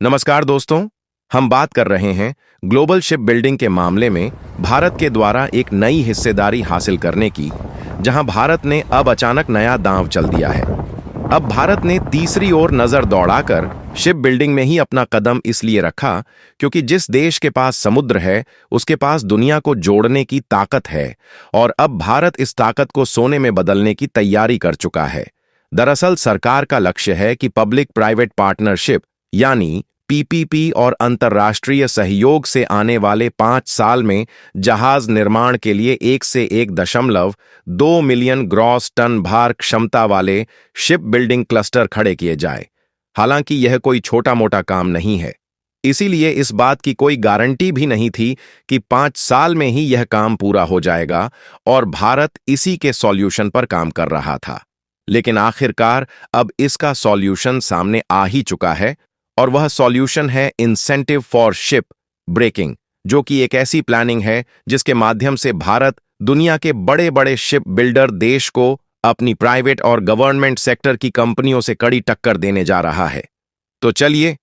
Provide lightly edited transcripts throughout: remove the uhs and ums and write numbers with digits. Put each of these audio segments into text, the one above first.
नमस्कार दोस्तों। हम बात कर रहे हैं ग्लोबल शिप बिल्डिंग के मामले में भारत के द्वारा एक नई हिस्सेदारी हासिल करने की, जहां भारत ने अब अचानक नया दांव चल दिया है। अब भारत ने तीसरी ओर नजर दौड़ाकर शिप बिल्डिंग में ही अपना कदम इसलिए रखा क्योंकि जिस देश के पास समुद्र है उसके पास दुनिया को जोड़ने की ताकत है, और अब भारत इस ताकत को सोने में बदलने की तैयारी कर चुका है। दरअसल सरकार का लक्ष्य है कि पब्लिक प्राइवेट पार्टनरशिप यानी पीपीपी और अंतर्राष्ट्रीय सहयोग से आने वाले 5 साल में जहाज निर्माण के लिए 1 से 1.2 मिलियन ग्रॉस टन भार क्षमता वाले शिप बिल्डिंग क्लस्टर खड़े किए जाए। हालांकि यह कोई छोटा मोटा काम नहीं है, इसीलिए इस बात की कोई गारंटी भी नहीं थी कि 5 साल में ही यह काम पूरा हो जाएगा, और भारत इसी के सॉल्यूशन पर काम कर रहा था। लेकिन आखिरकार अब इसका सॉल्यूशन सामने आ ही चुका है, और वह सॉल्यूशन है इंसेंटिव फॉर शिप ब्रेकिंग, जो कि एक ऐसी प्लानिंग है जिसके माध्यम से भारत दुनिया के बड़े बड़े शिप बिल्डर देश को अपनी प्राइवेट और गवर्नमेंट सेक्टर की कंपनियों से कड़ी टक्कर देने जा रहा है। तो चलिए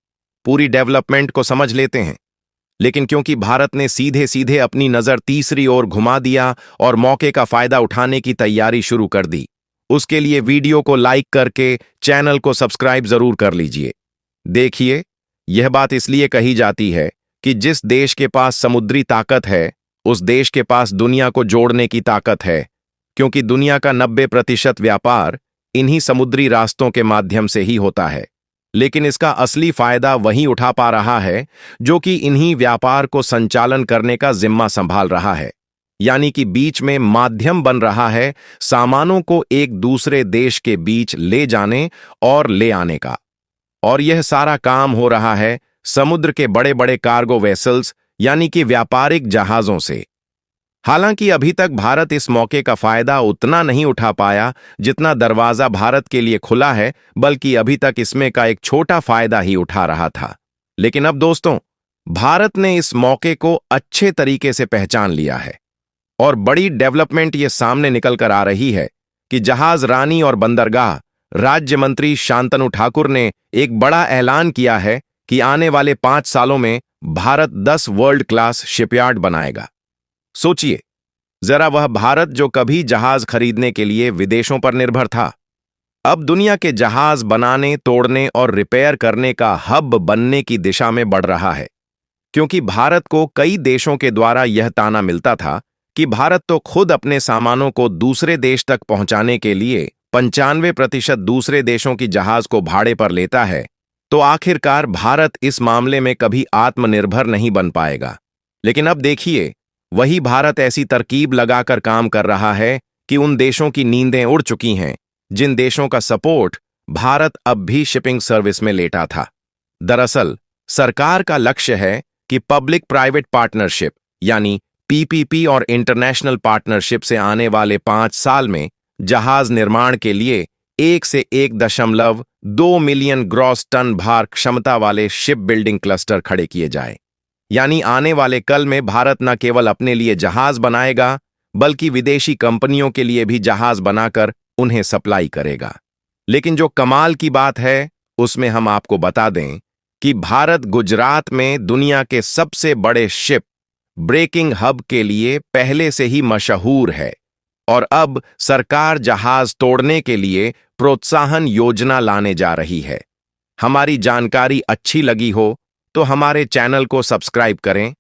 पूरी डेवलपमेंट को समझ लेते हैं। लेकिन क्योंकि भारत ने सीधे सीधे अपनी नजर तीसरी ओर घुमा दिया और मौके का फायदा उठाने की तैयारी शुरू कर दी, उसके लिए वीडियो को लाइक करके चैनल को सब्सक्राइब जरूर कर लीजिए। देखिए, यह बात इसलिए कही जाती है कि जिस देश के पास समुद्री ताकत है उस देश के पास दुनिया को जोड़ने की ताकत है, क्योंकि दुनिया का 90% व्यापार इन्हीं समुद्री रास्तों के माध्यम से ही होता है। लेकिन इसका असली फायदा वही उठा पा रहा है जो कि इन्हीं व्यापार को संचालन करने का जिम्मा संभाल रहा है, यानी कि बीच में माध्यम बन रहा है सामानों को एक दूसरे देश के बीच ले जाने और ले आने का। और यह सारा काम हो रहा है समुद्र के बड़े बड़े कार्गो वेसल्स यानी कि व्यापारिक जहाजों से। हालांकि अभी तक भारत इस मौके का फायदा उतना नहीं उठा पाया जितना दरवाजा भारत के लिए खुला है, बल्कि अभी तक इसमें का एक छोटा फायदा ही उठा रहा था। लेकिन अब दोस्तों, भारत ने इस मौके को अच्छे तरीके से पहचान लिया है, और बड़ी डेवलपमेंट ये सामने निकल कर आ रही है कि जहाज रानी और बंदरगाह राज्य मंत्री शांतनु ठाकुर ने एक बड़ा ऐलान किया है कि आने वाले 5 सालों में भारत 10 वर्ल्ड क्लास शिपयार्ड बनाएगा। सोचिए जरा, वह भारत जो कभी जहाज खरीदने के लिए विदेशों पर निर्भर था, अब दुनिया के जहाज बनाने, तोड़ने और रिपेयर करने का हब बनने की दिशा में बढ़ रहा है। क्योंकि भारत को कई देशों के द्वारा यह ताना मिलता था कि भारत तो खुद अपने सामानों को दूसरे देश तक पहुंचाने के लिए 95% दूसरे देशों की जहाज को भाड़े पर लेता है, तो आखिरकार भारत इस मामले में कभी आत्मनिर्भर नहीं बन पाएगा। लेकिन अब देखिए, वही भारत ऐसी तरकीब लगाकर काम कर रहा है कि उन देशों की नींदें उड़ चुकी हैं जिन देशों का सपोर्ट भारत अब भी शिपिंग सर्विस में लेटा था। दरअसल सरकार का लक्ष्य है कि पब्लिक प्राइवेट पार्टनरशिप यानी पीपीपी और इंटरनेशनल पार्टनरशिप से आने वाले 5 साल में जहाज निर्माण के लिए 1 से 1.2 मिलियन ग्रॉस टन भार क्षमता वाले शिप बिल्डिंग क्लस्टर खड़े किए जाए। यानी आने वाले कल में भारत न केवल अपने लिए जहाज बनाएगा, बल्कि विदेशी कंपनियों के लिए भी जहाज बनाकर उन्हें सप्लाई करेगा। लेकिन जो कमाल की बात है उसमें हम आपको बता दें कि भारत गुजरात में दुनिया के सबसे बड़े शिप ब्रेकिंग हब के लिए पहले से ही मशहूर है, और अब सरकार जहाज तोड़ने के लिए प्रोत्साहन योजना लाने जा रही है। हमारी जानकारी अच्छी लगी हो तो हमारे चैनल को सब्सक्राइब करें